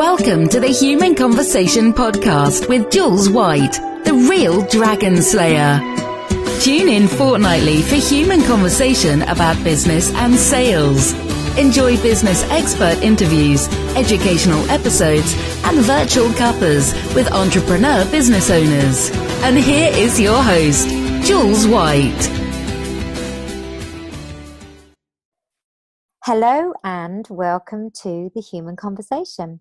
Welcome to the Human Conversation podcast with Jules White, the real Dragon Slayer. Tune in fortnightly for human conversation about business and sales. Enjoy business expert interviews, educational episodes, and virtual cuppers with entrepreneur business owners. And here is your host, Jules White. Hello and welcome to the Human Conversation.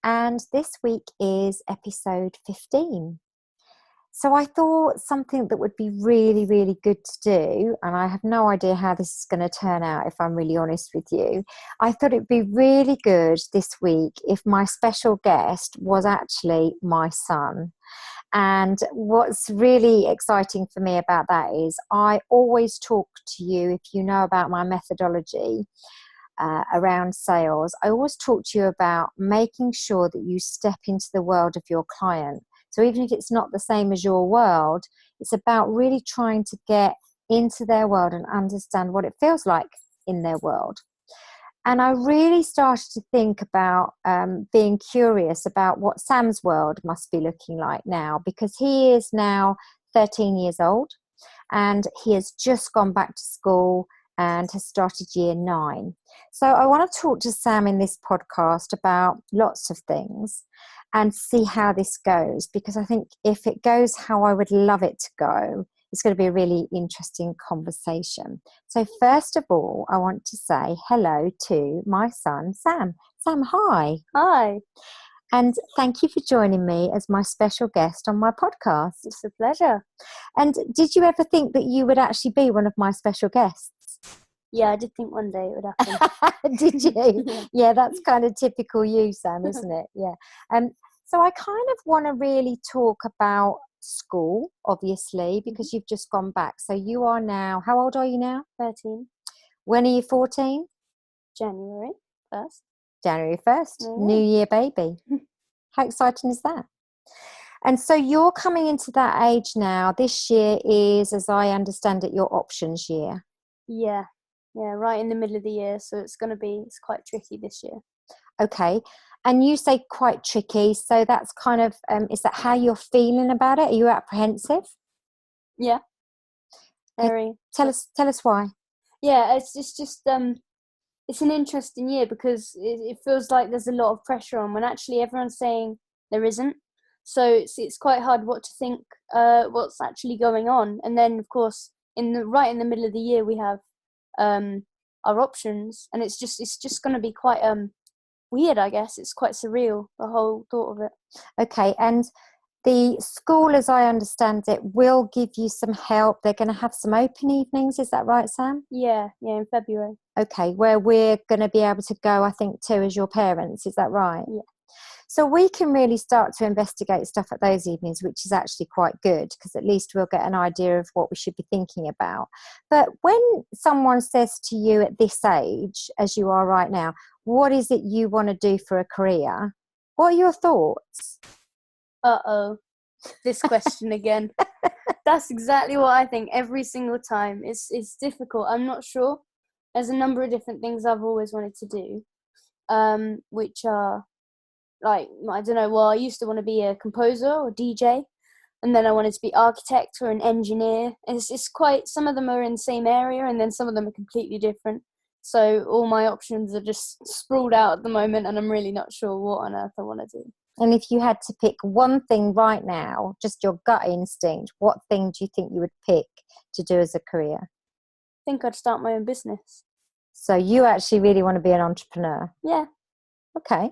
And this week is episode 15. So I thought something that would be really, really good to do, and I have no idea how this is going to turn out if I'm really honest with you. I thought it'd be really good this week if my special guest was actually my son. And what's really exciting for me about that is I always talk to you, if you know about my methodology around sales, I always talk to you about making sure that you step into the world of your client. So even if it's not the same as your world, it's about really trying to get into their world and understand what it feels like in their world. And I really started to think about being curious about what Sam's world must be looking like now, because he is now 13 years old and he has just gone back to school and has started year 9. So I want to talk to Sam in this podcast about lots of things and see how this goes, because I think if it goes how I would love it to go, it's going to be a really interesting conversation. So first of all, I want to say hello to my son, Sam. Sam, hi. Hi. And thank you for joining me as my special guest on my podcast. It's a pleasure. And did you ever think that you would actually be one of my special guests? Yeah, I did think one day it would happen. Did you? Yeah, that's kind of typical you, Sam, isn't it? Yeah. So I kind of want to really talk about school, obviously, because you've just gone back. So you are now, how old are you now? 13. When are you 14? January 1st. January 1st. Yeah. New Year baby. How exciting is that? And so you're coming into that age now. This year is, as I understand it, your options year. Yeah, right in the middle of the year. So it's quite tricky this year. Okay. And you say quite tricky. So that's kind of, is that how you're feeling about it? Are you apprehensive? Yeah. Very. Tell us why. Yeah, it's just it's an interesting year because it feels like there's a lot of pressure on when actually everyone's saying there isn't. So it's quite hard what to think, what's actually going on. And then of course right in the middle of the year we have our options, and it's just going to be quite weird, I guess. It's quite surreal, the whole thought of it. Okay, and the school, as I understand it, will give you some help. They're going to have some open evenings, is that right, Sam? Yeah, in February. Okay, where we're going to be able to go, I think, too, as your parents, is that right? Yeah. So we can really start to investigate stuff at those evenings, which is actually quite good, because at least we'll get an idea of what we should be thinking about. But when someone says to you at this age, as you are right now, what is it you want to do for a career? What are your thoughts? Uh-oh, this question again. That's exactly what I think every single time. It's difficult. I'm not sure. There's a number of different things I've always wanted to do, which are, like, I don't know, well, I used to want to be a composer or DJ, and then I wanted to be architect or an engineer. And it's quite, some of them are in the same area, and then some of them are completely different. So all my options are just sprawled out at the moment, and I'm really not sure what on earth I want to do. And if you had to pick one thing right now, just your gut instinct, what thing do you think you would pick to do as a career? I think I'd start my own business. So you actually really want to be an entrepreneur? Yeah. Okay.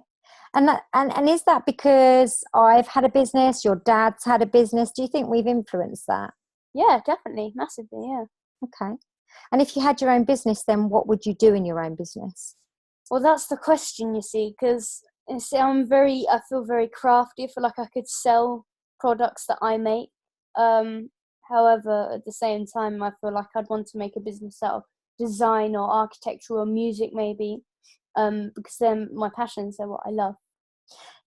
And is that because I've had a business, your dad's had a business? Do you think we've influenced that? Yeah, definitely. Massively, yeah. Okay. And if you had your own business, then what would you do in your own business? Well, that's the question, you see, because I feel very crafty. I feel like I could sell products that I make. However, at the same time, I feel like I'd want to make a business out of design or architecture or music maybe, because they're my passions, they're what I love.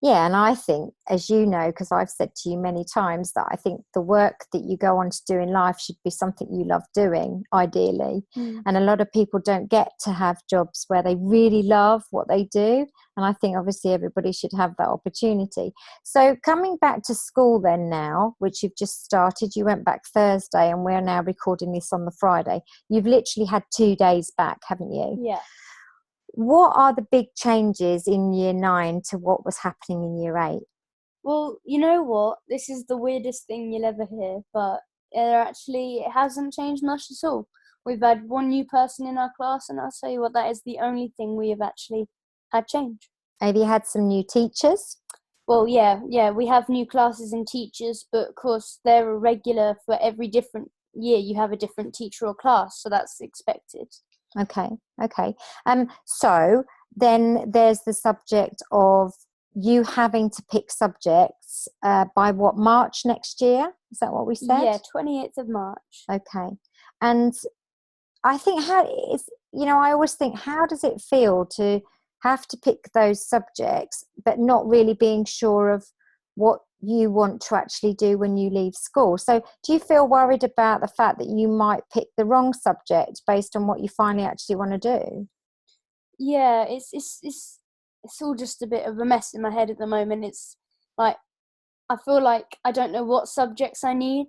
Yeah, and I think, as you know, because I've said to you many times, that I think the work that you go on to do in life should be something you love doing, ideally. And a lot of people don't get to have jobs where they really love what they do. And I think obviously everybody should have that opportunity. So coming back to school then now, which you've just started, you went back Thursday and we're now recording this on the Friday. You've literally had 2 days back, haven't you? Yeah. What are the big changes in year 9 to what was happening in year 8? Well, you know what? This is the weirdest thing you'll ever hear, but it hasn't changed much at all. We've had one new person in our class, and I'll tell you what, that is the only thing we have actually had change. Have you had some new teachers? Well, yeah, we have new classes and teachers, but of course they're a regular for every different year. You have a different teacher or class, so that's expected. Okay. So then there's the subject of you having to pick subjects by what, March next year? Is that what we said? Yeah, 28th of March. Okay. And I think I always think, how does it feel to have to pick those subjects, but not really being sure of what you want to actually do when you leave school? So do you feel worried about the fact that you might pick the wrong subject based on what you finally actually want to do? Yeah, it's all just a bit of a mess in my head at the moment. It's like I feel like I don't know what subjects I need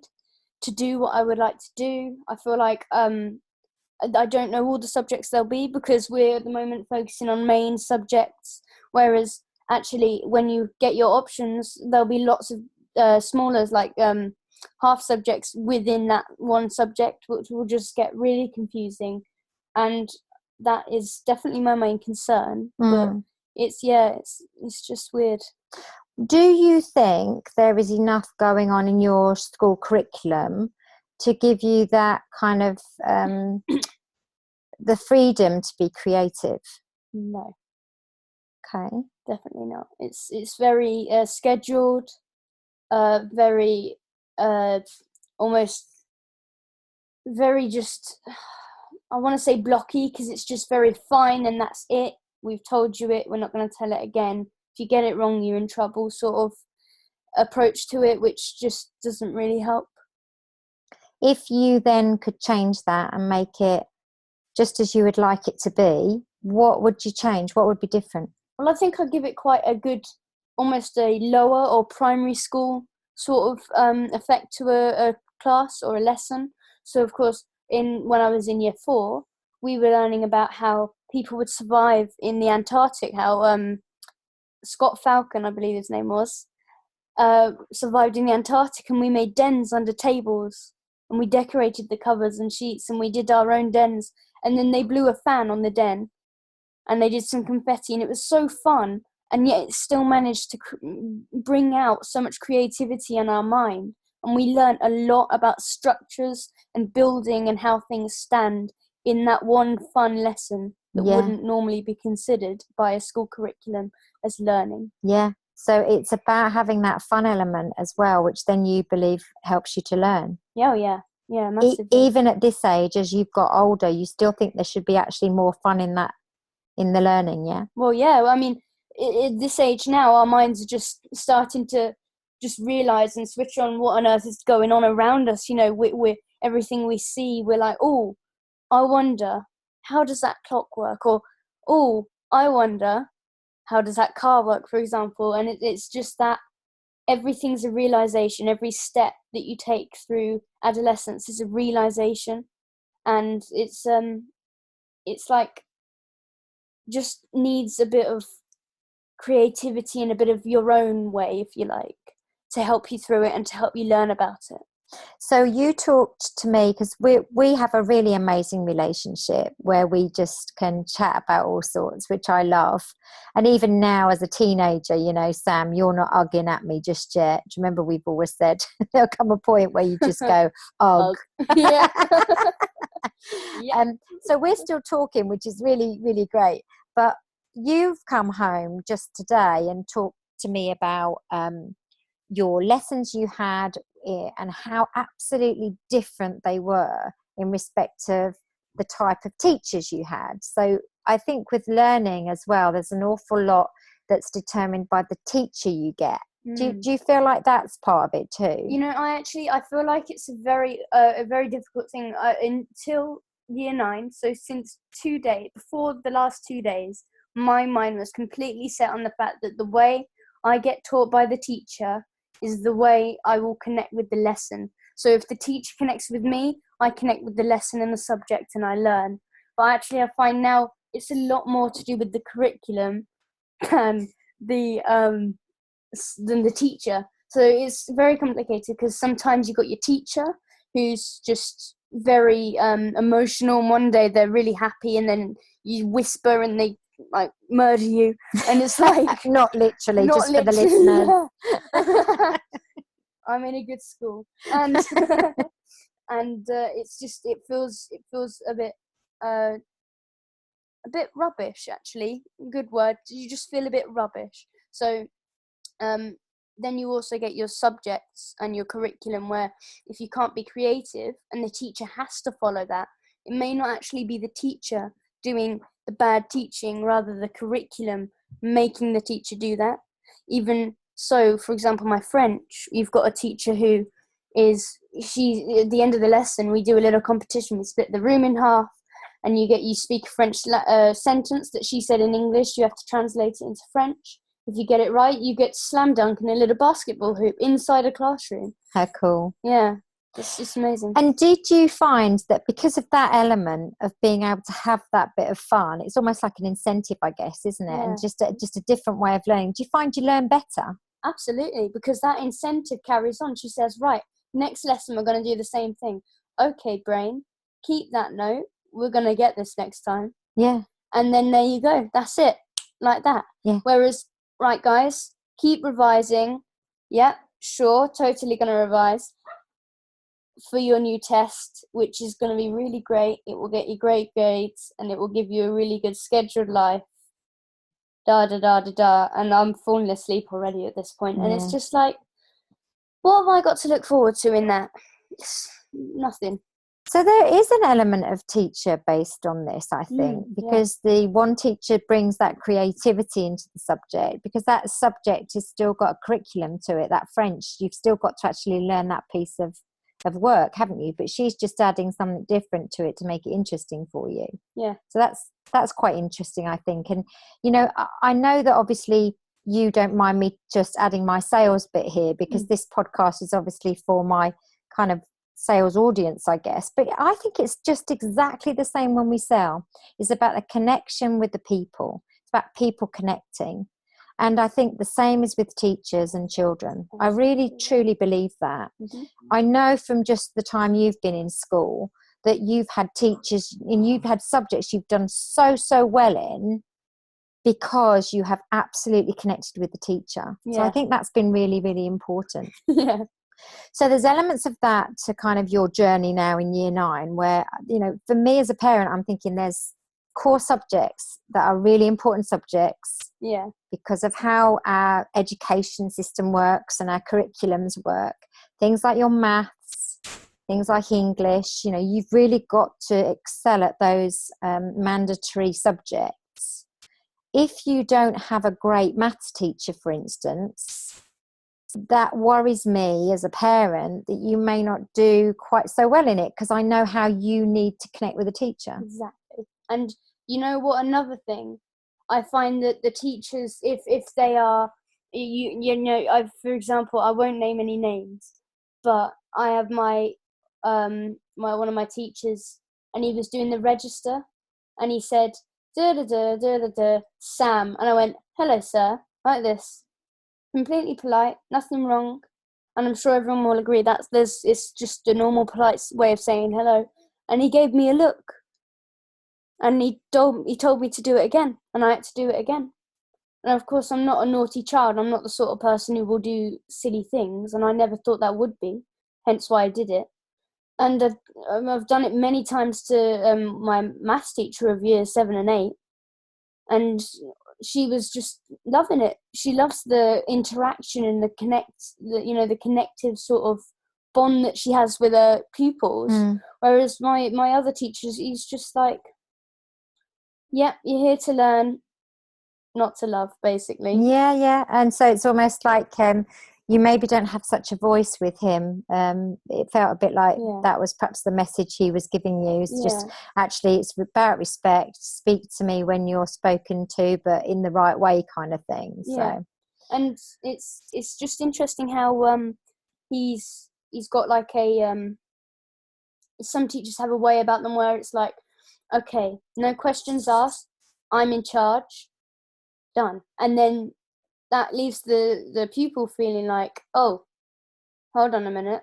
to do what I would like to do. I feel like I don't know all the subjects there'll be, because we're at the moment focusing on main subjects, whereas actually when you get your options, there'll be lots of smaller, like half subjects within that one subject, which will just get really confusing, and that is definitely my main concern. But it's just weird. Do you think there is enough going on in your school curriculum to give you that kind of the freedom to be creative? No. Okay. Definitely not. It's very scheduled, very almost very just, I want to say blocky, because it's just very fine and that's it. We've told you it, we're not going to tell it again. If you get it wrong, you're in trouble sort of approach to it, which just doesn't really help. If you then could change that and make it just as you would like it to be, what would you change? What would be different? Well, I think I'd give it quite a good, almost a lower or primary school sort of effect to a class or a lesson. So, of course, when I was in year 4, we were learning about how people would survive in the Antarctic, how Scott Falcon, I believe his name was, survived in the Antarctic, and we made dens under tables, and we decorated the covers and sheets, and we did our own dens, and then they blew a fan on the den, and they did some confetti, and it was so fun, and yet it still managed to bring out so much creativity in our mind, and we learnt a lot about structures and building and how things stand in that one fun lesson that wouldn't normally be considered by a school curriculum as learning. Yeah, so it's about having that fun element as well, which then you believe helps you to learn. Yeah, massively. Even at this age, as you've got older, you still think there should be actually more fun in the learning, yeah? Well, yeah, I mean, at this age now, our minds are just starting to just realise and switch on what on earth is going on around us. You know, we're everything we see, we're like, oh, I wonder, how does that clock work? Or, oh, I wonder, how does that car work, for example? And it's just that everything's a realisation. Every step that you take through adolescence is a realisation. And it's like, just needs a bit of creativity and a bit of your own way, if you like, to help you through it and to help you learn about it. So you talked to me, because we have a really amazing relationship where we just can chat about all sorts, which I love. And even now as a teenager, you know, Sam, you're not ugging at me just yet. Do you remember we've always said there'll come a point where you just go, ugh. Yeah. So we're still talking, which is really, really great. But you've come home just today and talked to me about your lessons you had and how absolutely different they were in respect of the type of teachers you had. So I think with learning as well, there's an awful lot that's determined by the teacher you get. Mm. Do you feel like that's part of it too? You know, I feel like it's a very difficult thing until year 9. So since before the last 2 days, my mind was completely set on the fact that the way I get taught by the teacher is the way I will connect with the lesson. So if the teacher connects with me, I connect with the lesson and the subject and I learn. But actually I find now it's a lot more to do with the curriculum than the teacher. So it's very complicated because sometimes you've got your teacher who's just very emotional, and one day they're really happy and then you whisper and they like murder you, and it's like not literally, not just for the literally, listeners. I'm in a good school, and and it's just it feels a bit rubbish, actually. Good word. You just feel a bit rubbish. So then you also get your subjects and your curriculum where if you can't be creative and the teacher has to follow that, it may not actually be the teacher doing the bad teaching, rather the curriculum making the teacher do that. Even so, for example, my French, you've got a teacher who she at the end of the lesson, we do a little competition. We split the room in half and you speak a French sentence that she said in English. You have to translate it into French. If you get it right, you get slam dunk in a little basketball hoop inside a classroom. How cool. Yeah, it's just amazing. And did you find that because of that element of being able to have that bit of fun, it's almost like an incentive, I guess, isn't it? Yeah. And just a different way of learning. Do you find you learn better? Absolutely, because that incentive carries on. She says, right, next lesson we're going to do the same thing. Okay, brain, keep that note. We're going to get this next time. Yeah. And then there you go. That's it. Like that. Yeah. Whereas, right, guys, keep revising. Yeah, sure, totally going to revise for your new test, which is going to be really great. It will get you great grades and it will give you a really good scheduled life. Da, da, da, da, da. And I'm falling asleep already at this point. And it's just like, what have I got to look forward to in that? It's nothing. So there is an element of teacher based on this, I think, because the one teacher brings that creativity into the subject, because that subject has still got a curriculum to it. That French, you've still got to actually learn that piece of work, haven't you? But she's just adding something different to it to make it interesting for you. Yeah. So that's quite interesting, I think. And, you know, I know that obviously you don't mind me just adding my sales bit here, because this podcast is obviously for my kind of sales audience, I guess. But I think it's just exactly the same when we sell. It's about a connection with the people. It's about people connecting. And I think the same is with teachers and children. I really, truly believe that. Mm-hmm. I know from just the time you've been in school that you've had teachers and you've had subjects you've done so well in, because you have absolutely connected with the teacher. Yeah. So I think that's been really, really important. Yeah. So there's elements of that to kind of your journey now in year 9, where, you know, for me as a parent, I'm thinking there's core subjects that are really important subjects. Yeah. Because of how our education system works and our curriculums work. Things like your maths, things like English, you know, you've really got to excel at those mandatory subjects. If you don't have a great maths teacher, for instance, that worries me as a parent that you may not do quite so well in it, because I know how you need to connect with a teacher. Exactly. And you know what, another thing, I find that the teachers, if they are, you know, for example, I won't name any names, but I have my one of my teachers, and he was doing the register, and he said, da da da da da da, Sam, and I went, hello sir, like this, completely polite, nothing wrong, and I'm sure everyone will agree it's just a normal polite way of saying hello, and he gave me a look. And he told me to do it again, and I had to do it again. And of course, I'm not a naughty child. I'm not the sort of person who will do silly things, and I never thought that would be. Hence why I did it. And I've done it many times to my maths teacher of years 7 and 8, and she was just loving it. She loves the interaction and the connective sort of bond that she has with her pupils. Whereas my other teachers, he's just like, yep, you're here to learn. not to love, basically. Yeah. And so it's almost like you maybe don't have such a voice with him. It felt a bit like that was perhaps the message he was giving you. It's just actually it's about respect. Speak to me when you're spoken to, but in the right way, kind of thing. Yeah. So, and it's just interesting how he's got like a some teachers have a way about them where it's like, okay, no questions asked, I'm in charge, done. And then that leaves the pupil feeling like, oh, hold on a minute,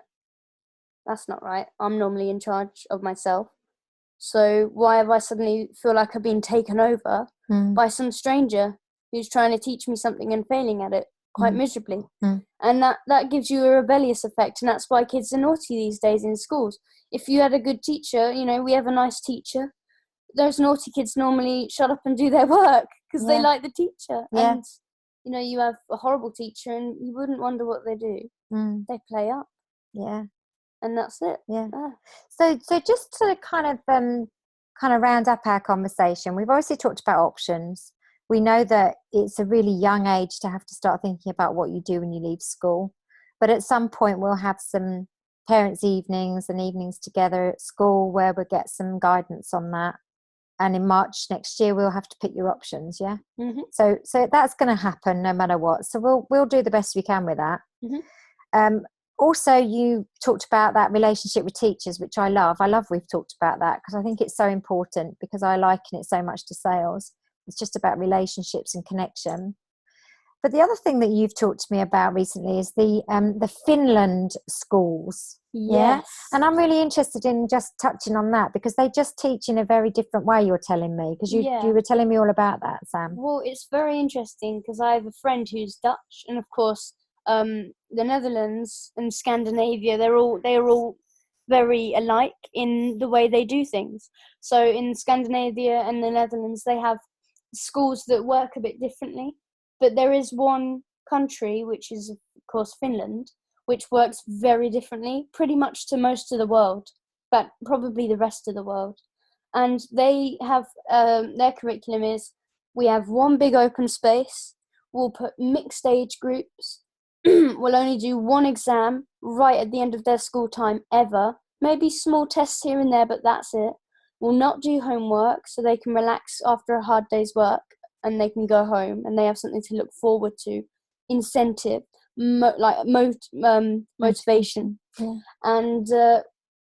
that's not right. I'm normally in charge of myself. So why have I suddenly feel like I've been taken over by some stranger who's trying to teach me something and failing at it quite miserably? And that gives you a rebellious effect, and that's why kids are naughty these days in schools. If you had a good teacher, we have a nice teacher, those naughty kids normally shut up and do their work because they like the teacher. And you have a horrible teacher and you wouldn't wonder what they do. They play up. And that's it. So just to kind of round up our conversation, we've obviously talked about options. We know that it's a really young age to have to start thinking about what you do when you leave school, but at some point we'll have some parents' evenings and evenings together at school where we'll get some guidance on that. And in March next year we'll have to pick your options. So that's going to happen no matter what, so we'll do the best we can with that. Also, you talked about that relationship with teachers, which I love we've talked about that because I think it's so important, because I liken it so much to sales. It's just about relationships and connection. But the other thing that you've talked to me about recently is the Finland schools. Yes. And I'm really interested in just touching on that, because they just teach in a very different way, you're telling me, because you were telling me all about that, Sam. Well, it's very interesting because I have a friend who's Dutch, and of course the Netherlands and Scandinavia, they're all very alike in the way they do things. So in Scandinavia and the Netherlands, they have schools that work a bit differently. But there is one country, which is, of course, Finland, which works very differently, pretty much to most of the world, but probably the rest of the world. And they have, their curriculum is, we have one big open space, we'll put mixed age groups, we'll only do one exam right at the end of their school time ever, maybe small tests here and there, but that's it. We'll not do homework, so they can relax after a hard day's work and they can go home and they have something to look forward to. Incentive, motivation. And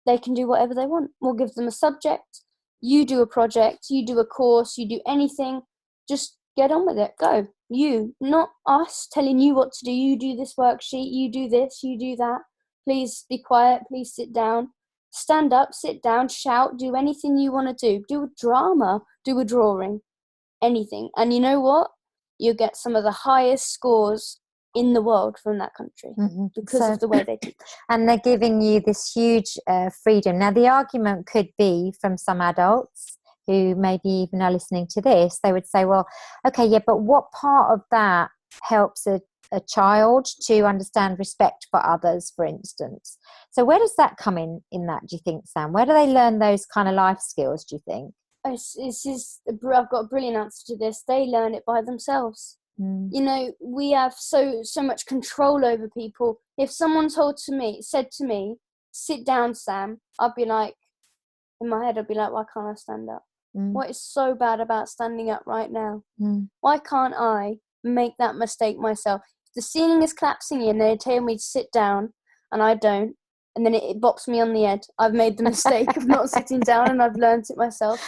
they can do whatever they want. We'll give them a subject, you do a project, you do a course, you do anything, just get on with it, go. You, not us telling you what to do. You do this worksheet, you do this, you do that. Please be quiet, please sit down. Stand up, sit down, shout, do anything you want to do. Do a drama, do a drawing, anything. And you know what? You get some of the highest scores in the world from that country because of the way they teach. And they're giving you this huge freedom. Now, the argument could be from some adults who maybe even are listening to this, they would say, well, okay, yeah, but what part of that helps a child to understand respect for others, for instance? So where does that come in that, do you think, Sam? Where do they learn those kind of life skills, do you think? I've got a brilliant answer to this. They learn it by themselves. We have so much control over people. If someone said to me, sit down, Sam, I'd be like, in my head, I'd be like, why can't I stand up? What is so bad about standing up right now? Why can't I make that mistake myself? If the ceiling is collapsing in, they tell me to sit down, and I don't, and then it bops me on the head. I've made the mistake of not sitting down, and I've learned it myself.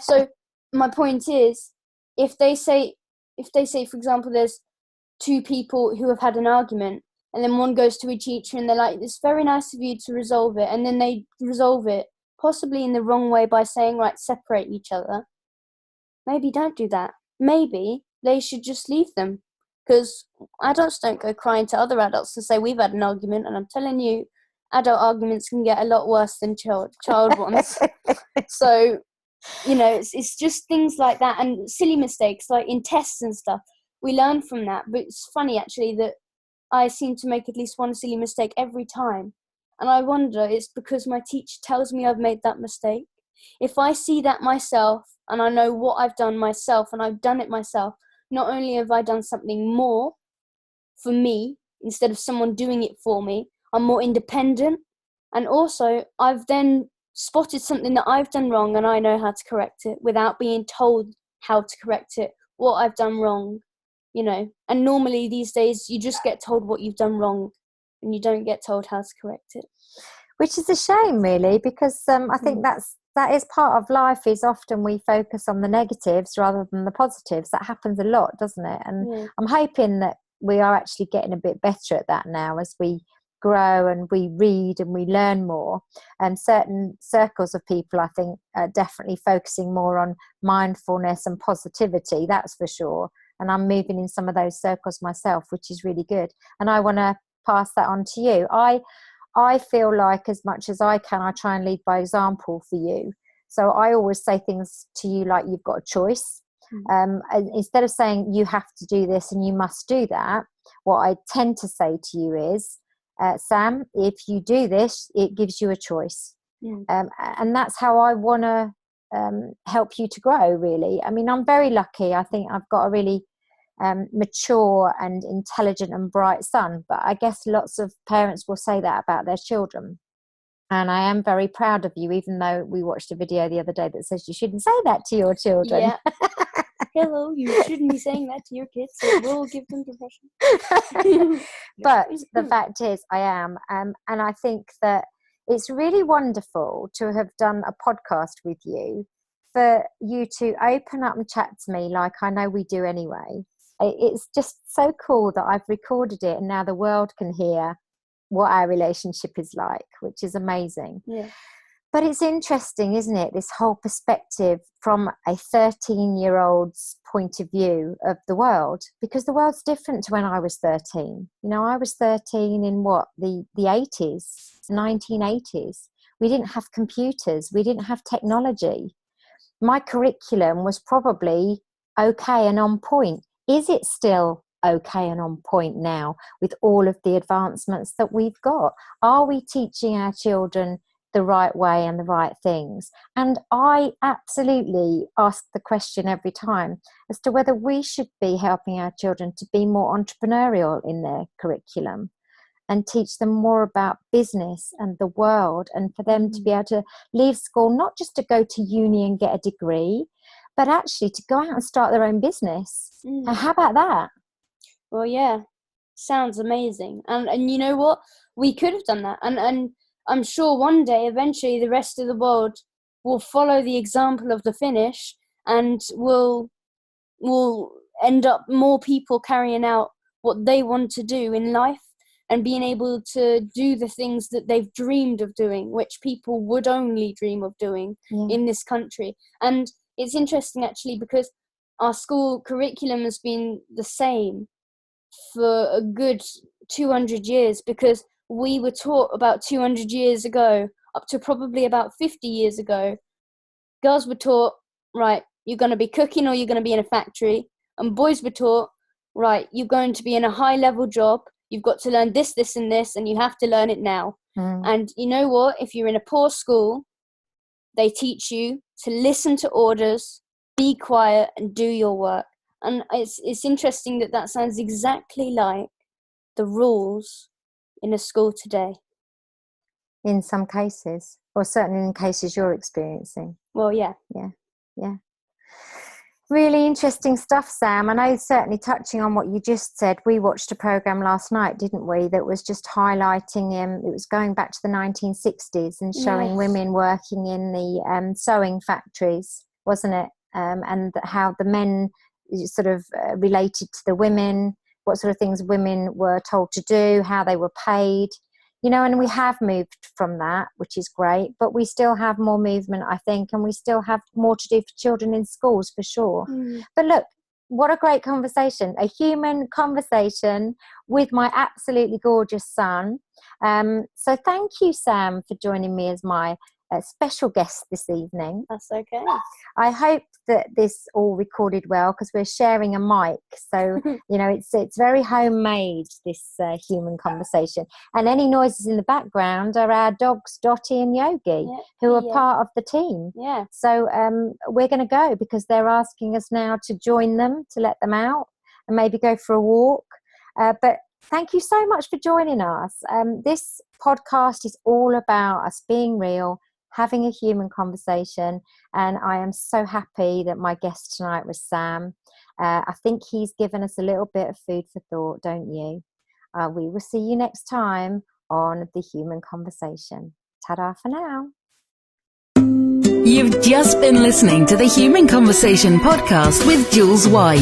So my point is, if they say, for example, there's two people who have had an argument, and then one goes to a teacher and they're like, it's very nice of you to resolve it, and then they resolve it, possibly in the wrong way by saying, right, separate each other. Maybe don't do that. Maybe they should just leave them, because adults don't go crying to other adults and say, we've had an argument, and I'm telling you, adult arguments can get a lot worse than child ones. So, it's just things like that, and silly mistakes, like in tests and stuff. We learn from that, but it's funny, actually, that I seem to make at least one silly mistake every time. And I wonder, it's because my teacher tells me I've made that mistake. If I see that myself, and I know what I've done myself, and I've done it myself, not only have I done something more for me instead of someone doing it for me, I'm more independent. And also, I've then spotted something that I've done wrong and I know how to correct it without being told how to correct it, what I've done wrong, you know. And normally these days you just get told what you've done wrong and you don't get told how to correct it. Which is a shame, really, because I think that is part of life. Is often we focus on the negatives rather than the positives. That happens a lot, doesn't it? And I'm hoping that we are actually getting a bit better at that now as we grow and we read and we learn more. And certain circles of people, I think, are definitely focusing more on mindfulness and positivity, that's for sure. And I'm moving in some of those circles myself, which is really good. And I want to pass that on to you. I feel like as much as I can, I try and lead by example for you. So I always say things to you like you've got a choice. And instead of saying you have to do this and you must do that, what I tend to say to you is, Sam, if you do this, it gives you a choice. And that's how I want to help you to grow, really. I mean, I'm very lucky. I think I've got a really mature and intelligent and bright son, but I guess lots of parents will say that about their children. And I am very proud of you, even though we watched a video the other day that says you shouldn't say that to your children. Yeah. Hello, you shouldn't be saying that to your kids. It will give them depression. But the fact is, I am. And I think that it's really wonderful to have done a podcast with you, for you to open up and chat to me like I know we do anyway. It's just so cool that I've recorded it and now the world can hear what our relationship is like, which is amazing. Yeah. But it's interesting, isn't it? This whole perspective from a 13-year-old's point of view of the world, because the world's different to when I was 13. You know, I was 13 in the 80s, 1980s. We didn't have computers. We didn't have technology. My curriculum was probably okay and on point. Is it still okay and on point now with all of the advancements that we've got? Are we teaching our children the right way and the right things? And I absolutely ask the question every time as to whether we should be helping our children to be more entrepreneurial in their curriculum and teach them more about business and the world, and for them to be able to leave school, not just to go to uni and get a degree, but actually to go out and start their own business. How about that? Well, yeah, sounds amazing. And you know what? We could have done that. And I'm sure one day, eventually, the rest of the world will follow the example of the Finnish, and will end up more people carrying out what they want to do in life and being able to do the things that they've dreamed of doing, which people would only dream of doing in this country. And it's interesting, actually, because our school curriculum has been the same for a good 200 years, because we were taught about 200 years ago, up to probably about 50 years ago, girls were taught, right, you're going to be cooking or you're going to be in a factory, and boys were taught, right, you're going to be in a high-level job, you've got to learn this, this, and this, and you have to learn it now. And you know what? If you're in a poor school, they teach you to listen to orders, be quiet, and do your work. And it's interesting that sounds exactly like the rules in a school today. In some cases, or certainly in cases you're experiencing. Well, yeah. Yeah. Really interesting stuff, Sam. I know, certainly touching on what you just said, we watched a programme last night, didn't we, that was just highlighting it was going back to the 1960s and showing women working in the sewing factories, wasn't it? And how the men sort of related to the women, what sort of things women were told to do, how they were paid. You know, and we have moved from that, which is great, but we still have more movement, I think, and we still have more to do for children in schools, for sure. But look, what a great conversation, a human conversation with my absolutely gorgeous son. So thank you, Sam, for joining me as my special guest this evening. That's okay. I hope that this all recorded well, because we're sharing a mic, so it's very homemade, this human conversation. And any noises in the background are our dogs Dottie and Yogi, who are part of the team. Yeah. So we're going to go, because they're asking us now to join them, to let them out and maybe go for a walk. But thank you so much for joining us. This podcast is all about us being real, having a human conversation, and I am so happy that my guest tonight was Sam. I think he's given us a little bit of food for thought, don't you? We will see you next time on The Human Conversation. Ta-da for now. You've just been listening to the Human Conversation podcast with Jules White.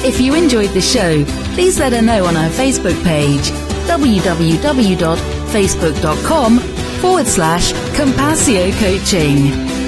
If you enjoyed the show, please let her know on our Facebook page, www.facebook.com/Compassio Coaching.